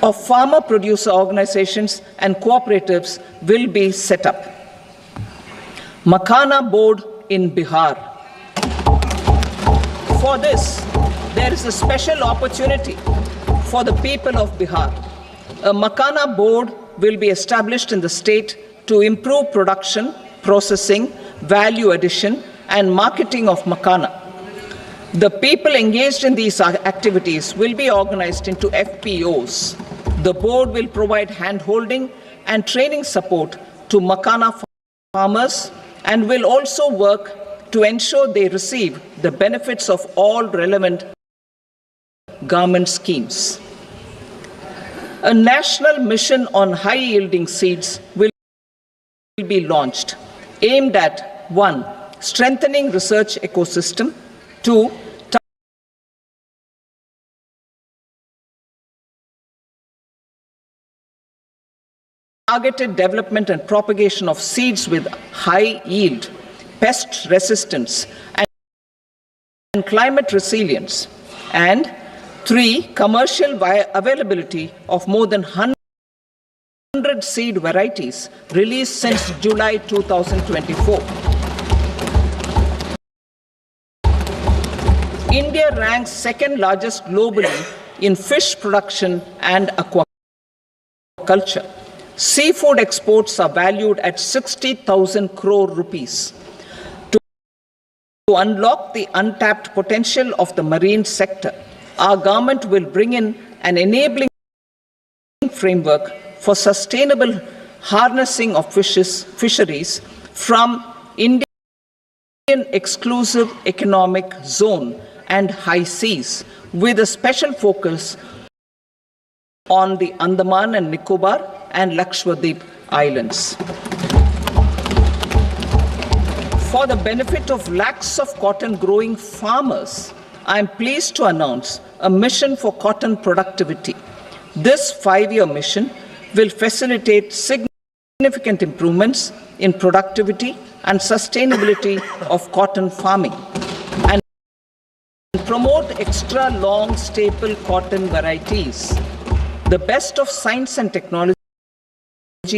of farmer producer organizations and cooperatives will be set up. Makhana Board in Bihar. For this, there is a special opportunity for the people of Bihar. A Makhana Board will be established in the state to improve production, processing, value addition, and marketing of makhana. The people engaged in these activities will be organized into FPOs. The board will provide hand-holding and training support to makhana farmers and will also work to ensure they receive the benefits of all relevant government schemes. A national mission on high-yielding seeds will be launched, aimed at 1. Strengthening research ecosystem, 2. Targeted development and propagation of seeds with high yield, pest resistance, and climate resilience, and 3. Commercial availability of more than 100 seed varieties released since July 2024. India ranks second largest globally in fish production and aquaculture. Seafood exports are valued at 60,000 crore rupees. To unlock the untapped potential of the marine sector, our government will bring in an enabling framework for sustainable harnessing of fisheries from Indian exclusive economic zone and high seas, with a special focus on the Andaman and Nicobar and Lakshadweep Islands. For the benefit of lakhs of cotton growing farmers, I am pleased to announce a mission for cotton productivity. This 5-year mission will facilitate significant improvements in productivity and sustainability of cotton farming and promote extra long staple cotton varieties. The best of science and technology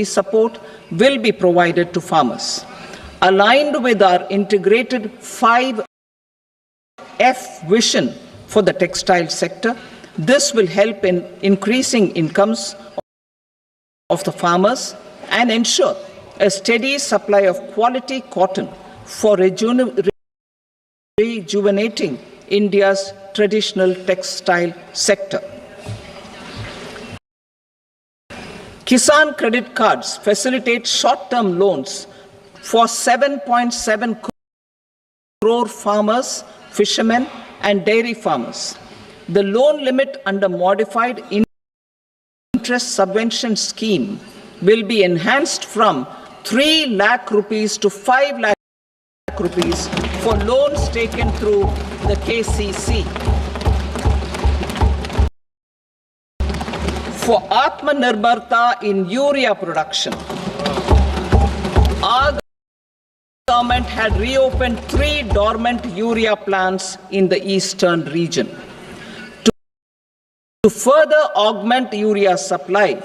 support will be provided to farmers. Aligned with our integrated 5F vision for the textile sector, this will help in increasing incomes of the farmers and ensure a steady supply of quality cotton for rejuvenating India's traditional textile sector. Kisan credit cards facilitate short-term loans for 7.7 crore farmers, fishermen, and dairy farmers. The loan limit under modified interest subvention scheme will be enhanced from 3 lakh rupees to 5 lakh rupees for loans taken through the KCC. For Atmanirbharta in urea production, our government had reopened 3 dormant urea plants in the eastern region. To further augment urea supply,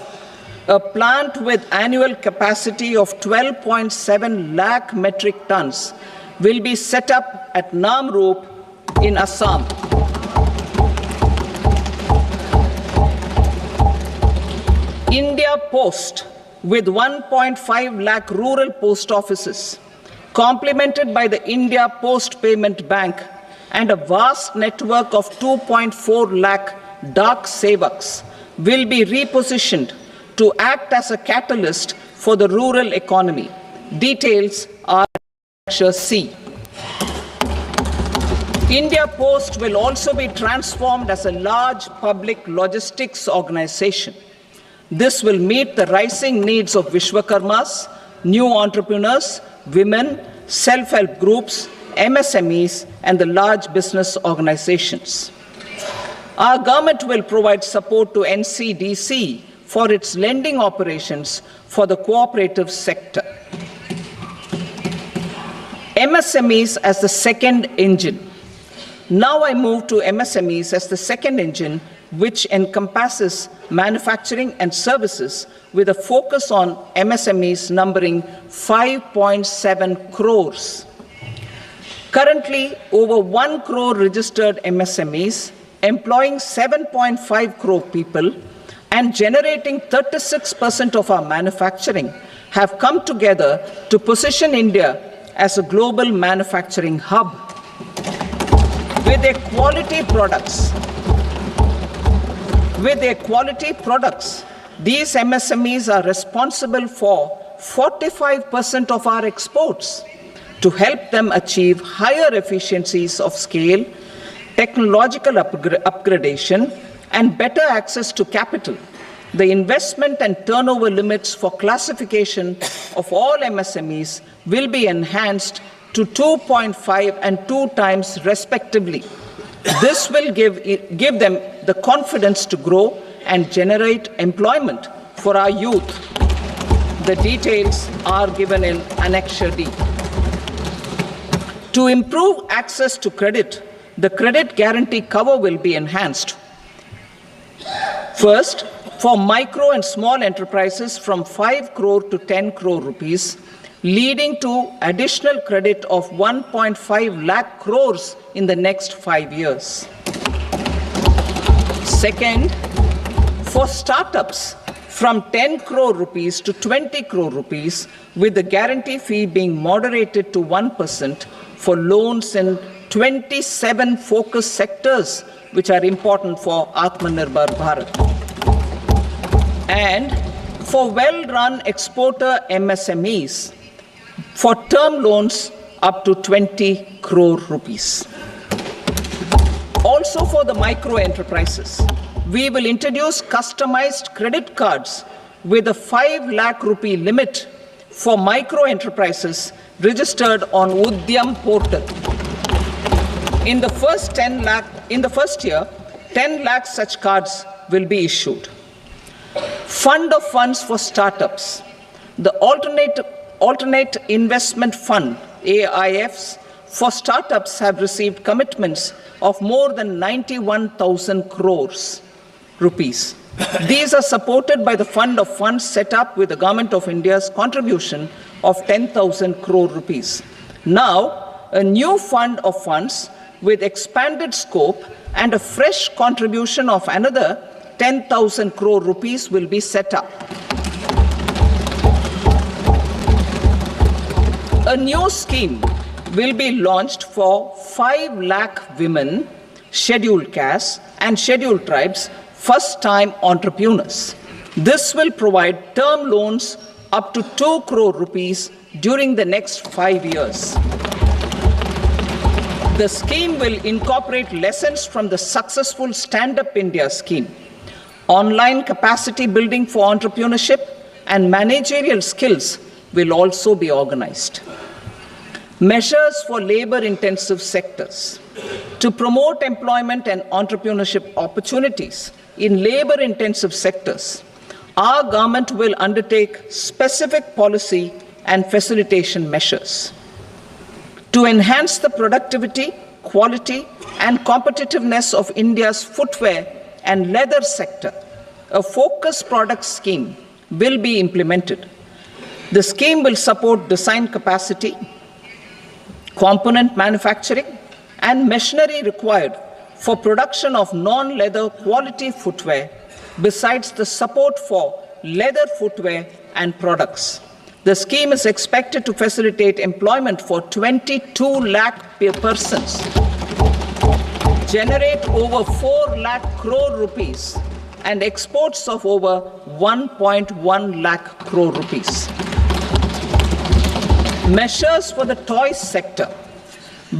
a plant with annual capacity of 12.7 lakh metric tons will be set up at Namrup in Assam. India Post, with 1.5 lakh rural post offices, complemented by the India Post Payment Bank and a vast network of 2.4 lakh Dak Sevaks, will be repositioned to act as a catalyst for the rural economy. Details are Section C. India Post will also be transformed as a large public logistics organization. This will meet the rising needs of Vishwakarmas, new entrepreneurs, women, self-help groups, MSMEs, and the large business organizations. Our government will provide support to NCDC for its lending operations for the cooperative sector. MSMEs as the second engine. Now I move to MSMEs as the second engine which encompasses manufacturing and services with a focus on MSMEs numbering 5.7 crores. Currently, over 1 crore registered MSMEs, employing 7.5 crore people and generating 36% of our manufacturing, have come together to position India as a global manufacturing hub. With their quality products, these MSMEs are responsible for 45% of our exports. To help them achieve higher efficiencies of scale, technological upgradation, and better access to capital, the investment and turnover limits for classification of all MSMEs will be enhanced to 2.5 and 2 times respectively. This will give them the confidence to grow and generate employment for our youth. The details are given in Annexure D. To improve access to credit, the credit guarantee cover will be enhanced. First, for micro and small enterprises from 5 crore to 10 crore rupees, leading to additional credit of 1.5 lakh crores in the next 5 years. Second, for startups from 10 crore rupees to 20 crore rupees, with the guarantee fee being moderated to 1% for loans in 27 focus sectors which are important for Atmanirbhar Bharat. And for well-run exporter MSMEs, for term loans up to 20 crore rupees. Also for the micro enterprises, we will introduce customized credit cards with a 5 lakh rupee limit for micro enterprises registered on Udyam portal. In the first year, 10 lakh such cards will be issued. Fund of funds for startups. The Alternate Investment Fund, AIFs, for startups have received commitments of more than 91,000 crores rupees. These are supported by the fund of funds set up with the Government of India's contribution of 10,000 crore rupees. Now, a new fund of funds with expanded scope and a fresh contribution of another 10,000 crore rupees will be set up. A new scheme will be launched for 5 lakh women, scheduled castes and scheduled tribes, first-time entrepreneurs. This will provide term loans up to 2 crore rupees during the next 5 years. The scheme will incorporate lessons from the successful Stand Up India scheme. Online capacity building for entrepreneurship and managerial skills will also be organized. Measures for labor-intensive sectors. To promote employment and entrepreneurship opportunities in labor-intensive sectors, our government will undertake specific policy and facilitation measures. To enhance the productivity, quality, and competitiveness of India's footwear and leather sector, a focused product scheme will be implemented. The scheme will support design capacity, component manufacturing, and machinery required for production of non-leather quality footwear, besides the support for leather footwear and products. The scheme is expected to facilitate employment for 22 lakh persons, generate over 4 lakh crore rupees, and exports of over 1.1 lakh crore rupees. Measures for the toys sector.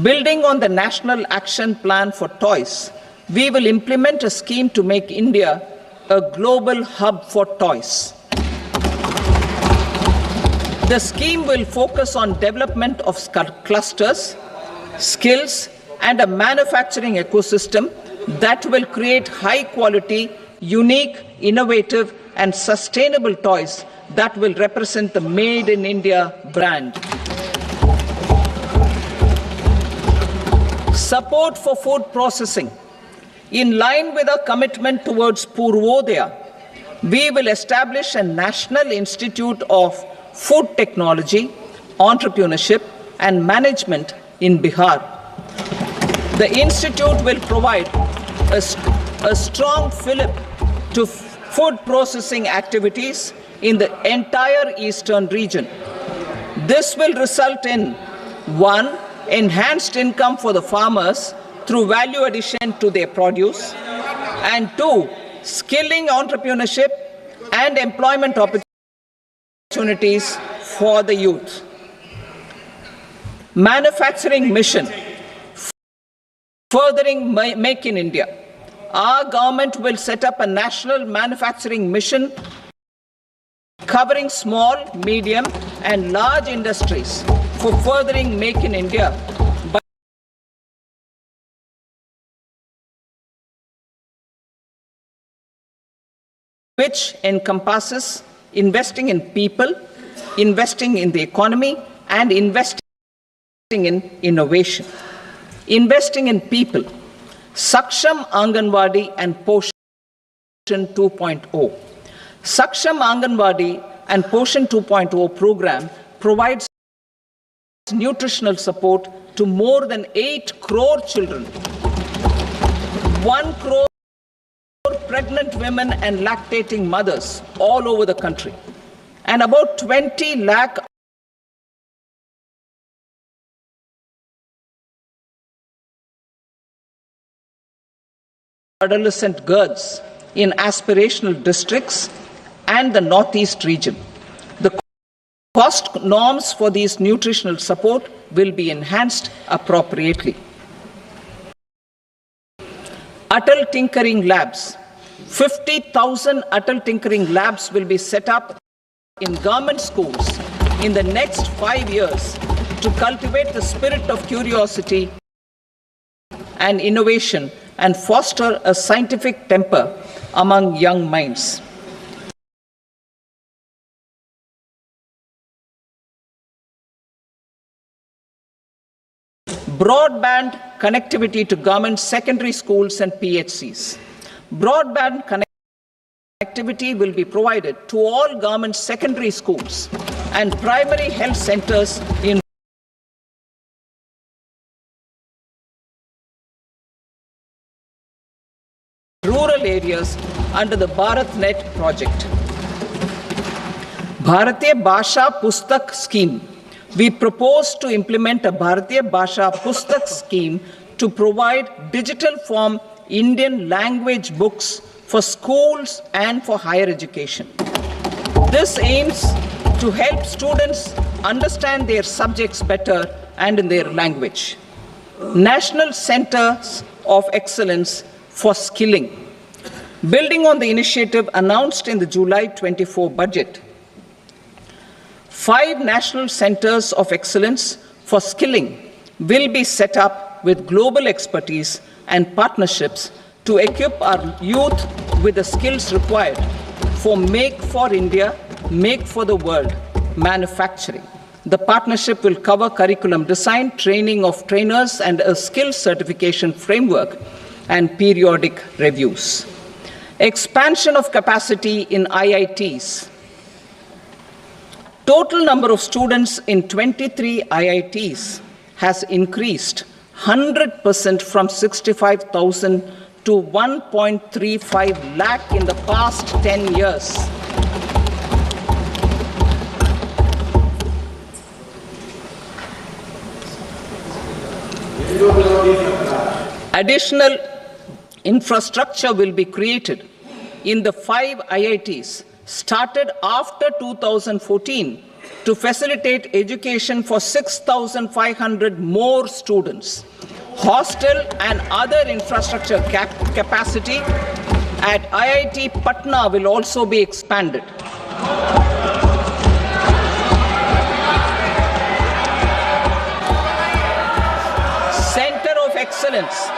Building on the National Action Plan for Toys, we will implement a scheme to make India a global hub for toys. The scheme will focus on development of clusters, skills, and a manufacturing ecosystem that will create high-quality, unique, innovative, and sustainable toys that will represent the Made in India brand. Support for food processing. In line with our commitment towards Purvodaya, we will establish a National Institute of Food Technology, Entrepreneurship and Management in Bihar. The institute will provide a strong fillip to food processing activities in the entire eastern region. This will result in 1. Enhanced income for the farmers through value addition to their produce, and 2. Skilling entrepreneurship and employment opportunities for the youth. Manufacturing mission, furthering Make in India. Our government will set up a national manufacturing mission covering small, medium and large industries for furthering Make in India by which encompasses investing in people, investing in the economy and investing in innovation. Investing in people, Saksham Anganwadi and Poshan 2.0. Saksham Anganwadi and Poshan 2.0 program provides nutritional support to more than 8 crore children, 1 crore pregnant women and lactating mothers all over the country, and about 20 lakh adolescent girls in aspirational districts and the Northeast region. The cost norms for these nutritional support will be enhanced appropriately. Atal Tinkering Labs. 50,000 Atal Tinkering Labs will be set up in government schools in the next 5 years to cultivate the spirit of curiosity and innovation and foster a scientific temper among young minds. Broadband connectivity to government secondary schools and PHCs. Broadband connectivity will be provided to all government secondary schools and primary health centers in rural areas under the BharatNet project. Bharatiya Bhasha Pustak Scheme. We propose to implement a Bharatiya Bhasha Pustak scheme to provide digital form Indian language books for schools and for higher education. This aims to help students understand their subjects better and in their language. National Centers of Excellence for Skilling. Building on the initiative announced in the July 24 budget, 5 national centers of excellence for skilling will be set up with global expertise and partnerships to equip our youth with the skills required for Make for India, Make for the World manufacturing. The partnership will cover curriculum design, training of trainers, and a skills certification framework and periodic reviews. Expansion of capacity in IITs. Total number of students in 23 IITs has increased 100% from 65,000 to 1.35 lakh in the past 10 years. Additional infrastructure will be created in the 5 IITs started after 2014 to facilitate education for 6,500 more students. Hostel and other infrastructure capacity at IIT Patna will also be expanded. Center of Excellence.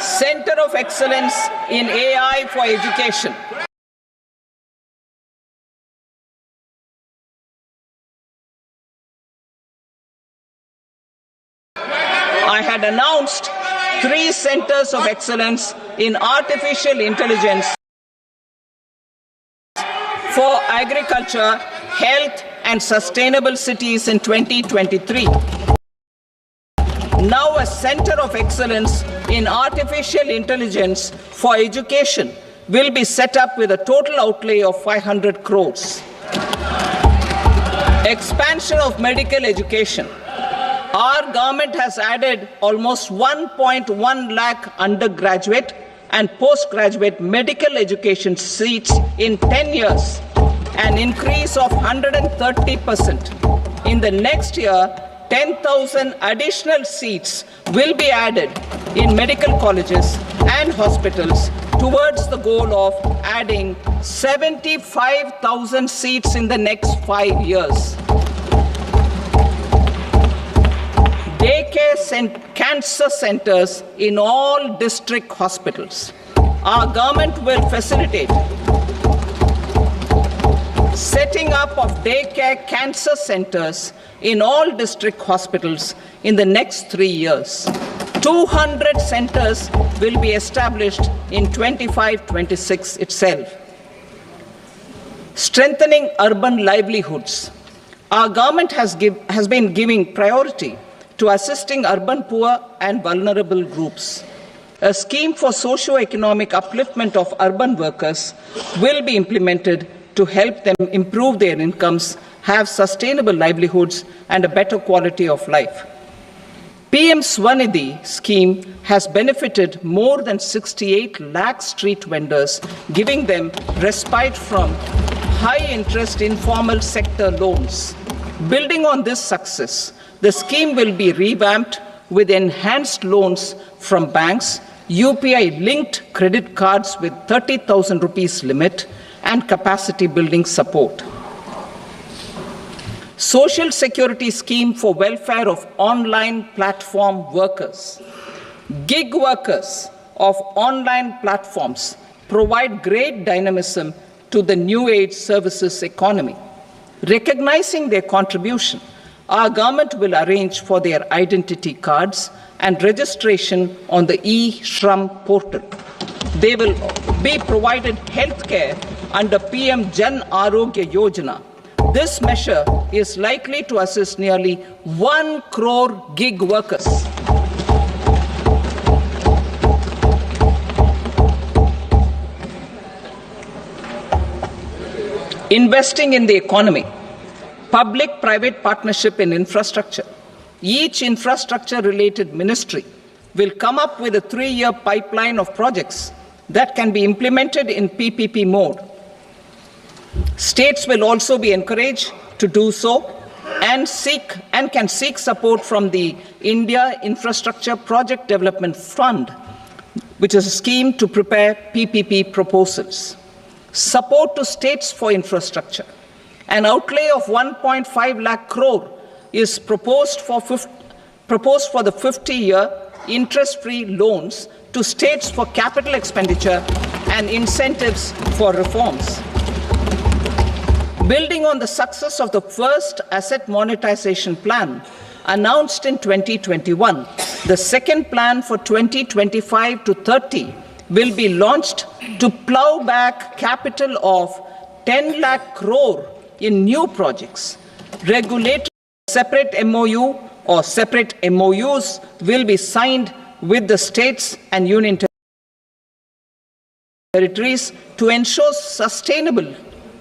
Center of Excellence in AI for Education. announced 3 centers of excellence in artificial intelligence for agriculture, health, and sustainable cities in 2023. Now a center of excellence in artificial intelligence for education will be set up with a total outlay of 500 crores. Expansion of medical education. Our government has added almost 1.1 lakh undergraduate and postgraduate medical education seats in 10 years, an increase of 130%. In the next year, 10,000 additional seats will be added in medical colleges and hospitals towards the goal of adding 75,000 seats in the next 5 years. Daycare cancer centers in all district hospitals. Our government will facilitate setting up of daycare cancer centers in all district hospitals in the next 3 years. 200 centers will be established in 25-26 itself. Strengthening urban livelihoods. Our government has been giving priority to assisting urban poor and vulnerable groups. A scheme for socio-economic upliftment of urban workers will be implemented to help them improve their incomes, have sustainable livelihoods, and a better quality of life. PM Swanidhi scheme has benefited more than 68 lakh street vendors, giving them respite from high-interest informal sector loans. Building on this success, the scheme will be revamped with enhanced loans from banks, UPI-linked credit cards with 30,000 rupees limit, and capacity building support. Social Security Scheme for welfare of online platform workers. Gig workers of online platforms provide great dynamism to the new age services economy. Recognizing their contribution, our government will arrange for their identity cards and registration on the e-Shram portal. They will be provided health care under PM Jan Arogya Yojana. This measure is likely to assist nearly 1 crore gig workers. Investing in the economy. Public-private partnership in infrastructure. Each infrastructure-related ministry will come up with a 3-year pipeline of projects that can be implemented in PPP mode. States will also be encouraged to do so and can seek support from the India Infrastructure Project Development Fund, which is a scheme to prepare PPP proposals. Support to states for infrastructure. An outlay of 1.5 lakh crore is proposed for the 50-year interest-free loans to states for capital expenditure and incentives for reforms. Building on the success of the first asset monetization plan announced in 2021, the second plan for 2025 to 30 will be launched to plow back capital of 10 lakh crore in new projects. Regulatory separate MOU or separate MOUs will be signed with the states and union territories to ensure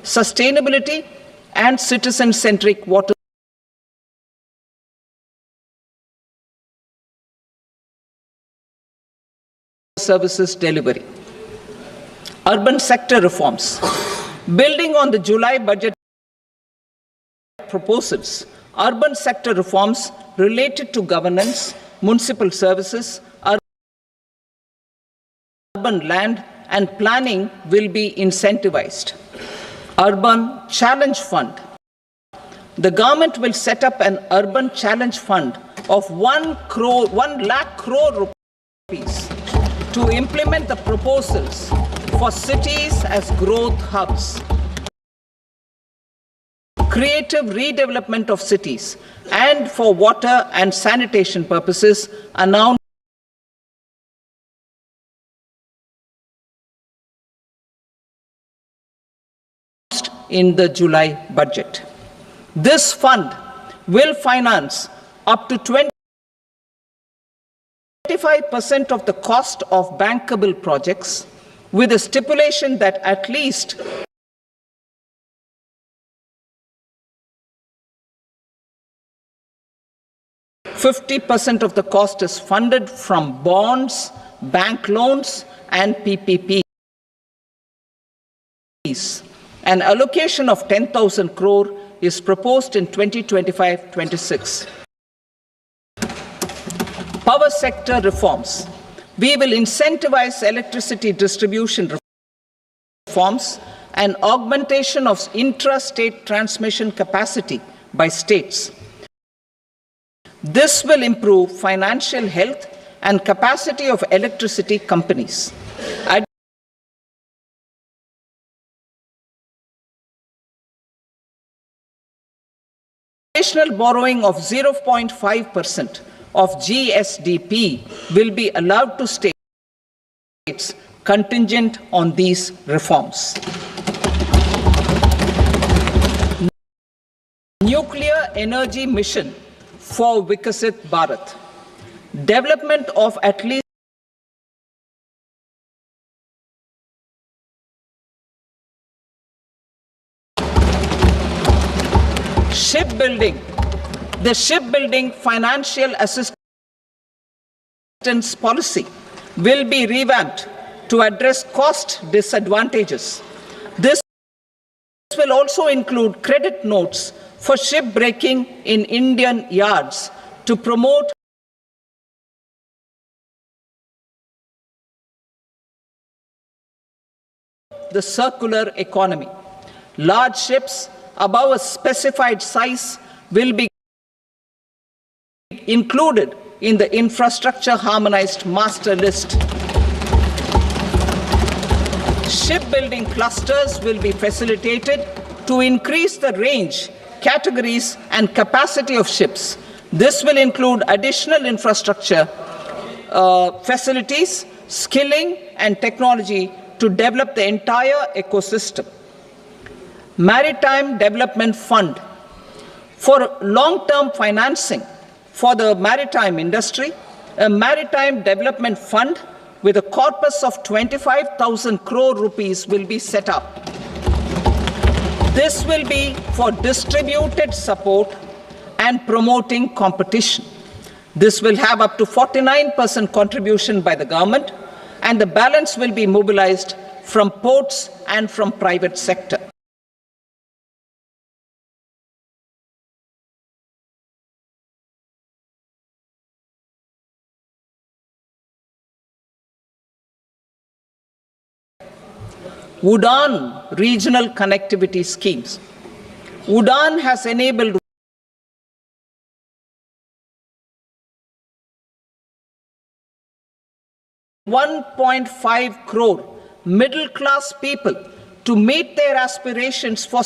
sustainability and citizen-centric water services delivery. Urban sector reforms. Building on the July budget proposals, urban sector reforms related to governance, municipal services, urban land and planning will be incentivized. Urban Challenge Fund. The government will set up an Urban Challenge Fund of 1 lakh crore rupees to implement the proposals for cities as growth hubs, creative redevelopment of cities, and for water and sanitation purposes announced in the July budget. This fund will finance up to 25% of the cost of bankable projects, with a stipulation that at least 50% of the cost is funded from bonds, bank loans, and PPPs. An allocation of 10,000 crore is proposed in 2025-26. Power sector reforms. We will incentivize electricity distribution reforms and augmentation of intra-state transmission capacity by states. This will improve financial health and capacity of electricity companies. Additional borrowing of 0.5% of GSDP will be allowed to states contingent on these reforms. Nuclear energy mission for Vikasit Bharat. Development of at least shipbuilding. The shipbuilding financial assistance policy will be revamped to address cost disadvantages. This will also include credit notes for shipbreaking in Indian yards to promote the circular economy. Large ships above a specified size will be included in the infrastructure harmonized master list. Shipbuilding clusters will be facilitated to increase the range, categories, and capacity of ships. This will include additional infrastructure, facilities, skilling, and technology to develop the entire ecosystem. Maritime Development Fund. For long-term financing for the maritime industry, a Maritime Development Fund with a corpus of 25,000 crore rupees will be set up. This will be for distributed support and promoting competition. This will have up to 49% contribution by the government, and the balance will be mobilized from ports and from private sector. UDAN regional connectivity schemes. UDAN has enabled 1.5 crore middle-class people to meet their aspirations for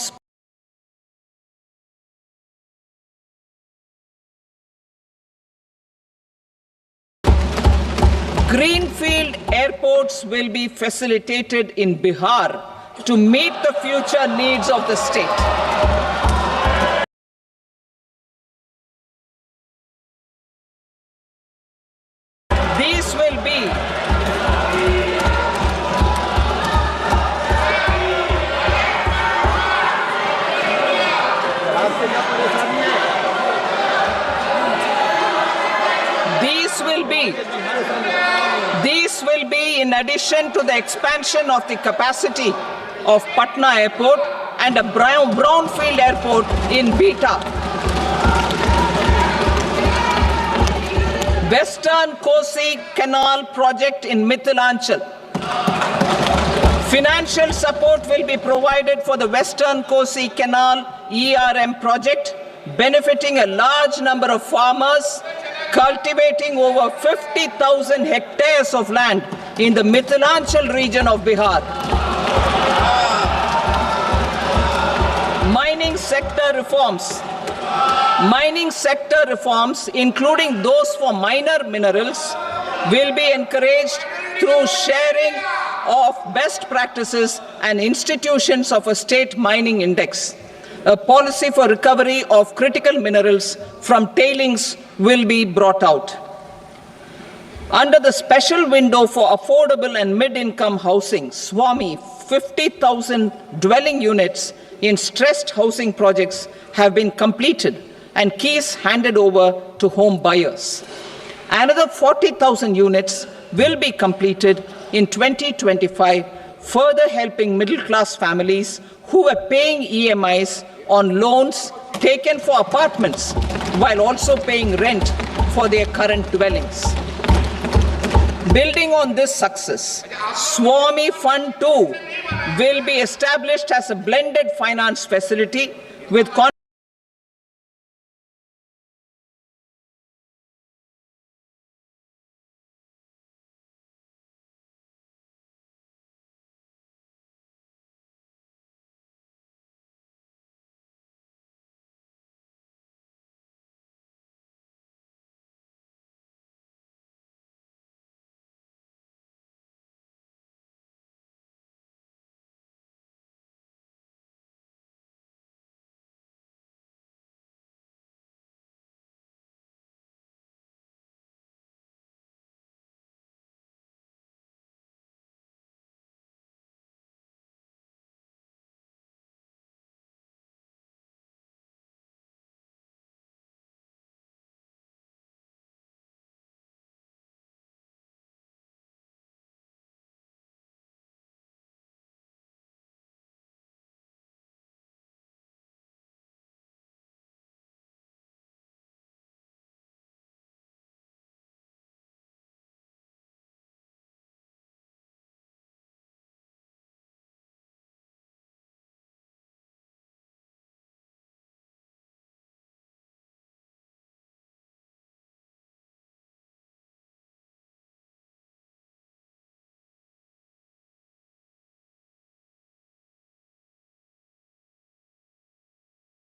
greenfield airports will be facilitated in Bihar to meet the future needs of the state. These will be in addition to the expansion of the capacity of Patna Airport and a brownfield airport in Beta. Western Kosi Canal project in Mithilanchal. Financial support will be provided for the Western Kosi Canal ERM project, benefiting a large number of farmers cultivating over 50,000 hectares of land in the Mithilanchal region of Bihar. Mining sector reforms. Mining sector reforms, including those for minor minerals, will be encouraged through sharing of best practices and institutions of a state mining index. A policy for recovery of critical minerals from tailings will be brought out. Under the special window for affordable and mid-income housing, SWAMI, 50,000 dwelling units in stressed housing projects have been completed and keys handed over to home buyers. Another 40,000 units will be completed in 2025, further helping middle-class families who were paying EMIs on loans taken for apartments while also paying rent for their current dwellings. Building on this success, SWAMI Fund 2 will be established as a blended finance facility with